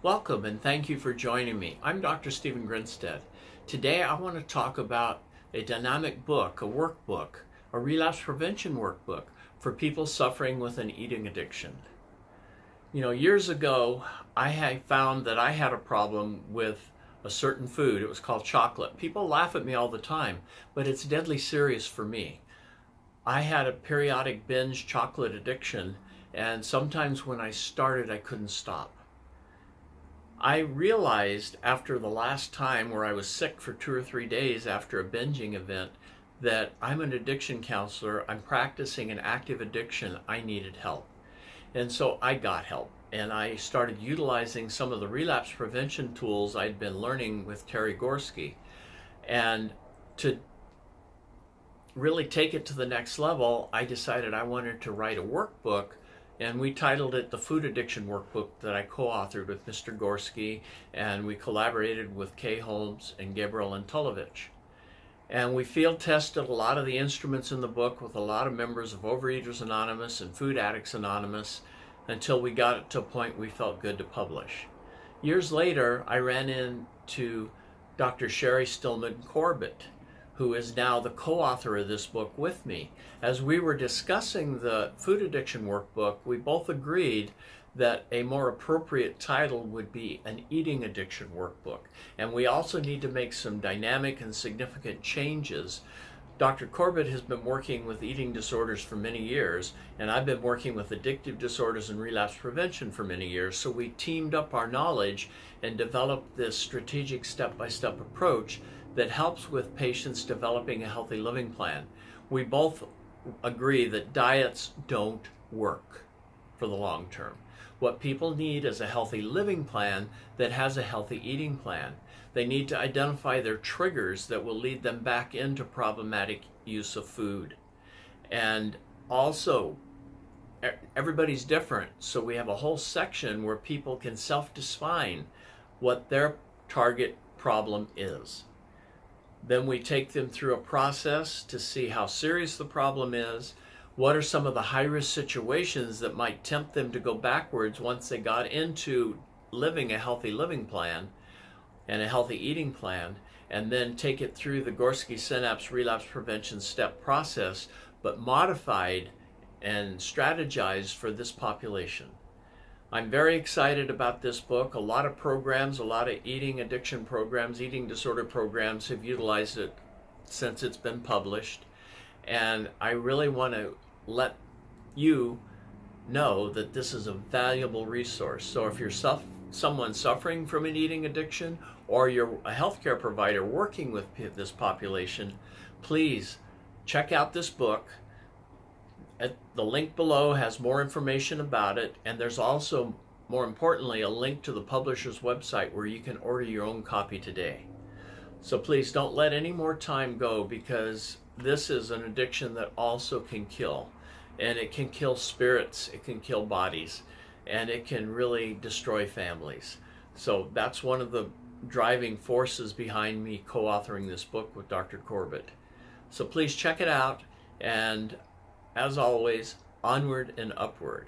Welcome and thank you for joining me. I'm Dr. Stephen Grinstead. Today I want to talk about a dynamic book, a workbook, a relapse prevention workbook for people suffering with an eating addiction. You know, years ago I had found that I had a problem with a certain food. It was called chocolate. People laugh at me all the time, but it's deadly serious for me. I had a periodic binge chocolate addiction, and sometimes when I started I couldn't stop. I realized after the last time where I was sick for 2 or 3 days after a binging event that I'm an addiction counselor, I'm practicing an active addiction, I needed help. And so I got help and I started utilizing some of the relapse prevention tools I'd been learning with Terry Gorski. And to really take it to the next level, I decided I wanted to write a workbook, and we titled it the Food Addiction Workbook that I co-authored with Mr. Gorski, and we collaborated with Kay Holmes and Gabriel Antolovich. And we field tested a lot of the instruments in the book with a lot of members of Overeaters Anonymous and Food Addicts Anonymous until we got it to a point we felt good to publish. Years later, I ran into Dr. Shari Stillman-Corbitt, who is now the co-author of this book with me. As we were discussing the Food Addiction Workbook, we both agreed that a more appropriate title would be an Eating Addiction Workbook. And we also need to make some dynamic and significant changes. Dr. Corbitt has been working with eating disorders for many years, and I've been working with addictive disorders and relapse prevention for many years, so we teamed up our knowledge and developed this strategic step-by-step approach that helps with patients developing a healthy living plan. We both agree that diets don't work for the long term. What people need is a healthy living plan that has a healthy eating plan. They need to identify their triggers that will lead them back into problematic use of food. And also, everybody's different, so we have a whole section where people can self-define what their target problem is. Then we take them through a process to see how serious the problem is, what are some of the high-risk situations that might tempt them to go backwards once they got into living a healthy living plan and a healthy eating plan, and then take it through the Gorski-CENAPS relapse prevention step process, but modified and strategized for this population. I'm very excited about this book. A lot of programs, a lot of eating addiction programs, eating disorder programs have utilized it since it's been published. And I really want to let you know that this is a valuable resource. So if you're someone suffering from an eating addiction, or you're a healthcare provider working with this population, please check out this book. The link below has more information about it, and there's also, more importantly, a link to the publisher's website where you can order your own copy today. So please don't let any more time go, because this is an addiction that also can kill. And it can kill spirits, it can kill bodies, and it can really destroy families. So that's one of the driving forces behind me co-authoring this book with Dr. Corbitt. So please check it out, and as always, onward and upward.